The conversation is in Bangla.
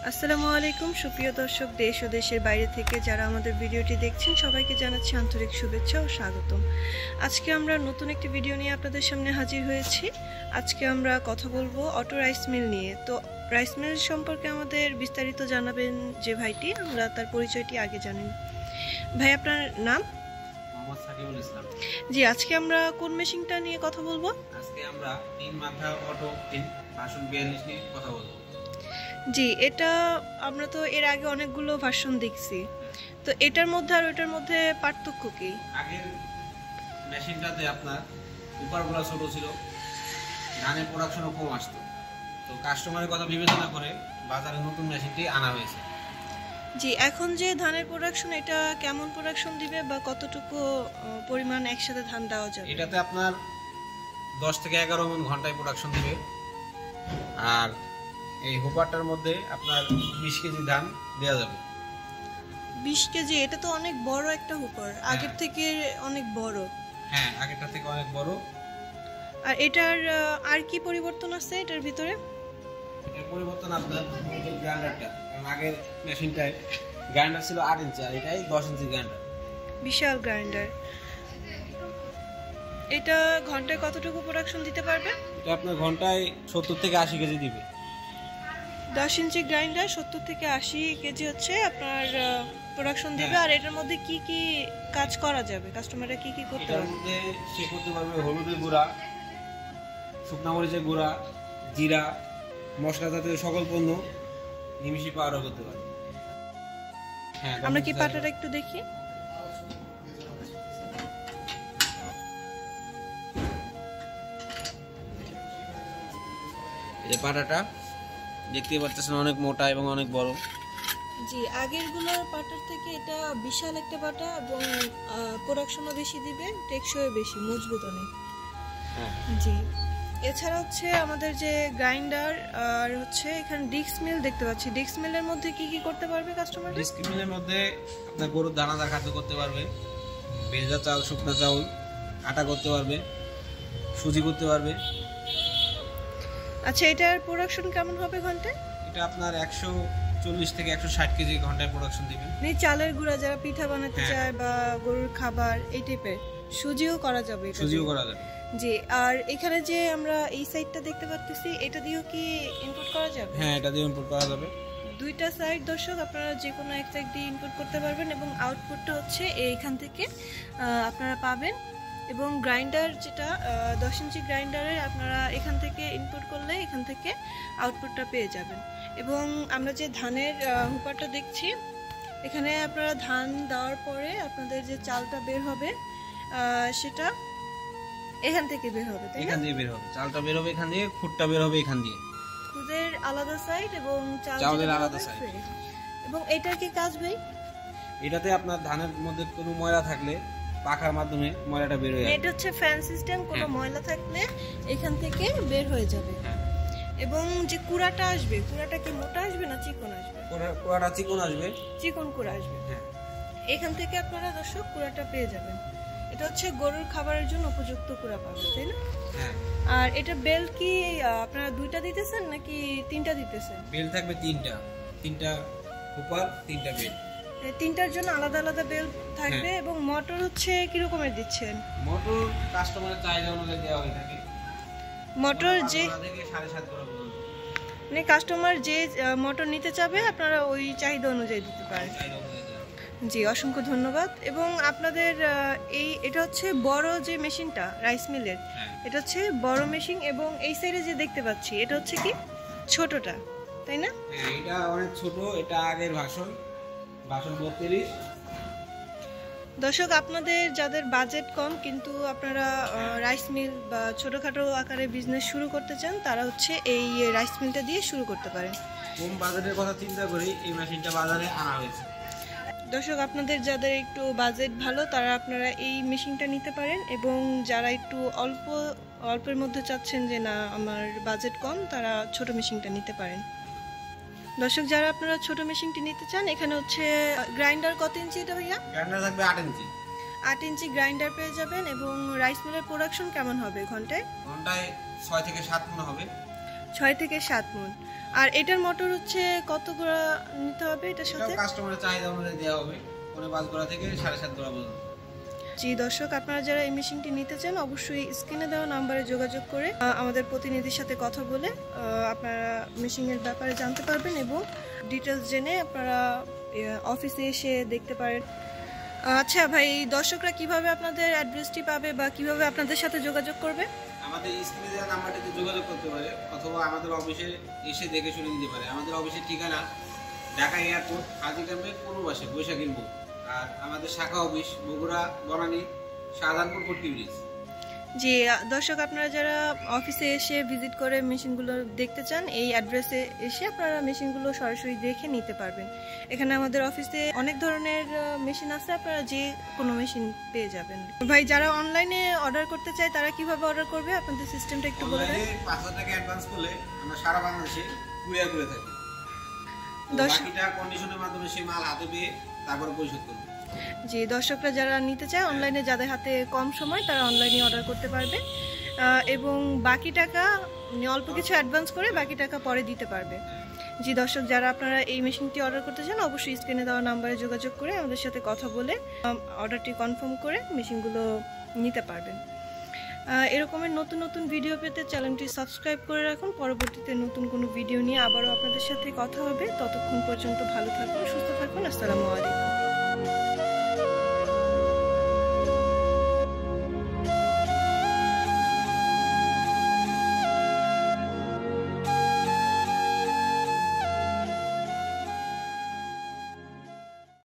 আসসালামু আলাইকুম সুপ্রিয় দর্শক, দেশ ও দেশের বাইরে থেকে যারা আমাদের ভিডিওটি দেখছেন সবাইকে জানাচ্ছি আন্তরিক শুভেচ্ছা ও স্বাগতম। আজকে আমরা নতুন একটি ভিডিও নিয়ে আপনাদের সামনে হাজির হয়েছি। আজকে আমরা কথা বলবো অটো রাইস মিল নিয়ে। তো রাইস মিল সম্পর্কে আমাদের বিস্তারিত জানাবেন যে ভাইটি, আমরা তার পরিচয়টি আগে জানেন। ভাই, আপনার নাম? মোহাম্মদ সাকিবুল ইসলাম। জি, আজকে আমরা কোন মেশিনটা নিয়ে কথা বলবো? আজকে আমরা 3 মাথা অটো ভার্সন 42 নিয়ে কথা বলবো। জি, এটা আমরা তো এর আগে অনেকগুলো ভার্সন দেখছি, তো এটার মধ্যে আর ওটার মধ্যে পার্থক্য কি? আগের মেশিনটাতে আপনার উপরগুলো ছোট ছিল, ধানের প্রোডাকশনও কম আসতো, তো কাস্টমারের কথা বিবেচনা করে বাজারে নতুন মেশিনটি আনা হয়েছে। জি, এখন যে ধানের প্রোডাকশন, এটা কেমন প্রোডাকশন দিবে বা কতটুকু পরিমাণ একসাথে ধান দেওয়া যাবে? এটাতে আপনার 10 থেকে 11 মণ ঘন্টায় প্রোডাকশন দিবে। আর এই হোপারটার মধ্যে আপনার 20 কেজি ধান দেওয়া যাবে। 20 কেজি? এটা তো অনেক বড় একটা হুপার, আগের থেকে অনেক বড়। হ্যাঁ, আগেরটা থেকে অনেক বড়। আর এটার আর কি পরিবর্তন আছে এটার ভিতরে? এর পরিবর্তন আপনার গ্রাইন্ডারটা, কারণ আগের মেশিনটায় গ্রাইন্ডার ছিল 8 ইঞ্চি, আর এটাই 10 ইঞ্চি গ্রাইন্ডার। বিশাল গ্রাইন্ডার। এটা ঘন্টায় কতটুকু প্রোডাকশন দিতে পারবে? এটা আপনার ঘন্টায় 70 থেকে 80 কেজি দিবে। 10 ইঞ্চি গ্রাইন্ডার 70 থেকে 80 কেজি হচ্ছে আপনার প্রোডাকশন দিবে। আর এটার মধ্যে কি কি কাজ করা যাবে, কাস্টমাররা কি কি করতে এটার পারবে? মধ্যে সে করতে পারবে হলুদের গুঁড়া, শুকনা মরিচের গুঁড়া, জিরা, মশলা জাতীয় সকল পণ্য নিমিষে পাউডার করতে পারবে। হ্যাঁ, আমরা কি পাটাটা একটু দেখি? এই পাটাটা দেখতে পাচ্ছেন অনেক মোটা এবং অনেক বড়। জি, আগেরগুলোর পাটার থেকে এটা বিশাল একটা পাটা এবং প্রোডাকশনও বেশি দিবে, টেকসইও বেশি, মজবুত অনেক। হ্যাঁ, জি, এছাড়া হচ্ছে আমাদের যে গ্রাইন্ডার আর হচ্ছে এখানে ডিক্স মিল দেখতে পাচ্ছি। ডিক্স মিলের মধ্যে কি কি করতে পারবে কাস্টমার? ডিস্ক মিলের মধ্যে আপনার গরুর দানাদার খাদ্য করতে পারবে, ভেজা চাল, শুকনা চাউল, আটা করতে পারবে, সুজি করতে পারবে। আচ্ছা, এটার প্রোডাকশন কেমন হবে ঘন্টায়? এটা আপনার 140 থেকে 160 কেজি ঘন্টায় প্রোডাকশন দিবে। মানে চালের গুঁড়া যারা পিঠা বানাতে হ্যাঁ, চায় বা গরুর খাবার এই টাইপের, সুজিও করা যাবে এটা সুজিও দিয়ে? করা যাবে। জি, আর এখানে যে আমরা এই সাইডটা দেখতে পাচ্ছি, এটা দিয়েও কি ইনপুট করা যাবে? হ্যাঁ, এটা দিয়ে ইনপুট করা যাবে। দুইটা সাইড দর্শক, আপনারা যে কোনো এক সাইড দিয়ে ইনপুট করতে পারবেন এবং আউটপুটটা হচ্ছে এইখান থেকে আপনারা পাবেন। এবং গ্রাইন্ডার যেটা 10 ইঞ্চি গ্রাইন্ডারে আপনারা এখান থেকে ইনপুট করলে এখান থেকে আউটপুটটা পেয়ে যাবেন। এবং আমরা যে ধানের হুপারটা দেখছি, এখানে আপনারা ধান দেওয়ার পরে আপনাদের যে চালটা বের হবে সেটা এখান থেকে বের হবে, তাই না? এখান দিয়ে বের হবে, চালটা বের হবে এখান দিয়ে, খুঁটটা বের হবে এখান দিয়ে। খুদের আলাদা সাইড এবং চাউলের আলাদা সাইড। এবং এটার কি কাজ ভাই? এটাতে আপনার ধানের মধ্যে কোনো ময়লা থাকলে পাখার মাধ্যমে ময়লাটা বের হয়ে যাবে। এটা হচ্ছে ফ্যান সিস্টেম, কোনো ময়লা থাকলে এখান থেকে বের হয়ে যাবে। হ্যাঁ, এবং যে কুড়াটা আসবে, কুড়াটা কি মোটা আসবে না চিকন আসবে? কুড়াটা চিকন আসবে। চিকন কুড়া আসবে। হ্যাঁ, এখান থেকে আপনারা দর্শক কুড়াটা পেয়ে যাবেন। এটা হচ্ছে গরুর খাবারের জন্য উপযুক্ত কুড়া পাবে, তাই না? হ্যাঁ। আর এটা বেল কি আপনারা দুইটা দিতেছেন নাকি তিনটা দিতেছেন? বেল থাকবে তিনটা উপর, 3টা বেল। তিনটার জন্য আলাদা আলাদা বেল থাকবে। এবং মোটর হচ্ছে কি রকমের দিচ্ছেন? মোটর কাস্টমারের চাহিদা অনুযায়ী দেওয়া হয়ে থাকে। মোটর যে 5 থেকে 7.5 করা পর্যন্ত মানে কাস্টমার যে মোটর নিতে চাবে আপনারা ওই চাহিদা অনুযায়ী দিতে পারেন। চাহিদা অনুযায়ী দেওয়া হয়। জি, অসংখ্য ধন্যবাদ। এবং আপনাদের এটা হচ্ছে বড় যে মেশিনটা রাইস মিলের, হ্যাঁ, এটা হচ্ছে বড় মেশিন। এবং এই সাইডে যে দেখতে পাচ্ছি এটা হচ্ছে কি ছোটটা, তাই না? হ্যাঁ, এটা অনেক ছোট, এটা আগের ভার্সন 32। দর্শক, আপনাদের যাদের বাজেট কম কিন্তু আপনারা রাইস মিল বা ছোটখাটো আকারে বিজনেস শুরু করতে চান, তারা হচ্ছে এই রাইস মিলটা দিয়ে শুরু করতে পারেন। কম বাজেটের কথা চিন্তা করে এই মেশিনটা বাজারে আনা হয়েছে। দর্শক, আপনাদের যাদের একটু বাজেট ভালো তারা আপনারা এই মেশিনটা নিতে পারেন। এবং যারা একটু অল্পের মধ্যে চাচ্ছেন যে না আমার বাজেট কম, তারা ছোট মেশিনটা নিতে পারেন। দর্শক, যারা আপনারা ছোট মেশিনটি নিতে চান, এখানে হচ্ছে গ্রাইন্ডার কত ইঞ্চি এটা ভাইয়া? গ্রাইন্ডার থাকবে 8 ইঞ্চি। 8 ইঞ্চি গ্রাইন্ডার পেয়ে যাবেন। এবং রাইস মিলের প্রোডাকশন কেমন হবে ঘন্টায়? ঘন্টায় 6 থেকে 7 মণ হবে। 6 থেকে 7 মণ। আর এটার মোটর হচ্ছে কত গোড়া নিতে হবে এটার সাথে? কাস্টমারের চাহিদা অনুযায়ী দেওয়া হবে, 5 গোড়া থেকে 7.5 গোড়া পর্যন্ত। জি দর্শক, আপনারা যারা এই মেশিনটি নিতে চান অবশ্যই স্ক্রিনে দেওয়া নাম্বারে যোগাযোগ করে আমাদের প্রতিনিধির সাথে কথা বলে আপনারা মেশিনের ব্যাপারে জানতে পারবেন এবং ডিটেলস জেনে আপনারা অফিসে এসে দেখতে পারেন। আচ্ছা ভাই, দর্শকরা কিভাবে আপনাদের অ্যাড্রেসটি পাবে বা কিভাবে আপনাদের সাথে যোগাযোগ করবে? আমাদের স্ক্রিনে দেওয়া নাম্বারটিতে যোগাযোগ করতে পারে অথবা আমাদের অফিসে এসে দেখে শুনে নিতে পারে। আমাদের অফিসের ঠিকানা ঢাকা এয়ারপোর্ট, হাজীগ্রামের পূর্ব পাশে বৈশাখীর মোড়। আর আমাদের শাখা অফিস বগুড়া, বনানী, শাহজাহানপুর, পট্টি ব্রিজ। জি দর্শক, আপনারা যারা অফিসে এসে ভিজিট করে মেশিনগুলো দেখতে চান এই অ্যাড্রেসে এসে আপনারা মেশিনগুলো সরাসরি দেখে নিতে পারবেন। এখানে আমাদের অফিসে অনেক ধরনের মেশিন আছে, আপনারা যে কোনো মেশিন পেয়ে যাবেন। ভাই, যারা অনলাইনে অর্ডার করতে চায় তারা কিভাবে অর্ডার করবে আপনাদের সিস্টেমটা একটু বলে দেন। 5,000 টাকা অ্যাডভান্স করলে আমরা সারা বাংলাদেশে কুরিয়ার করে থাকি। বাকিটা কন্ডিশনের মাধ্যমে সেই মাল হাতে পেয়ে তারপর পরিশোধ করবে। জি দর্শকরা যারা নিতে চায় অনলাইনে, যাদের হাতে কম সময় তারা অনলাইনে অর্ডার করতে পারবে এবং বাকি টাকা অল্প কিছু অ্যাডভান্স করে বাকি টাকা পরে দিতে পারবে। জি দর্শক, যারা আপনারা এই মেশিনটি অর্ডার করতে চান অবশ্যই স্ক্রিনে দেওয়া নাম্বারে যোগাযোগ করে আমাদের সাথে কথা বলে অর্ডারটি কনফার্ম করে মেশিনগুলো নিতে পারবেন। এরকমের নতুন নতুন ভিডিও পেতে চ্যানেলটি সাবস্ক্রাইব করে রাখুন। পরবর্তীতে নতুন কোনো ভিডিও নিয়ে আবারও আপনাদের সাথে কথা হবে। ততক্ষণ পর্যন্ত ভালো থাকুন, সুস্থ থাকুন। আসসালামু আলাইকুম।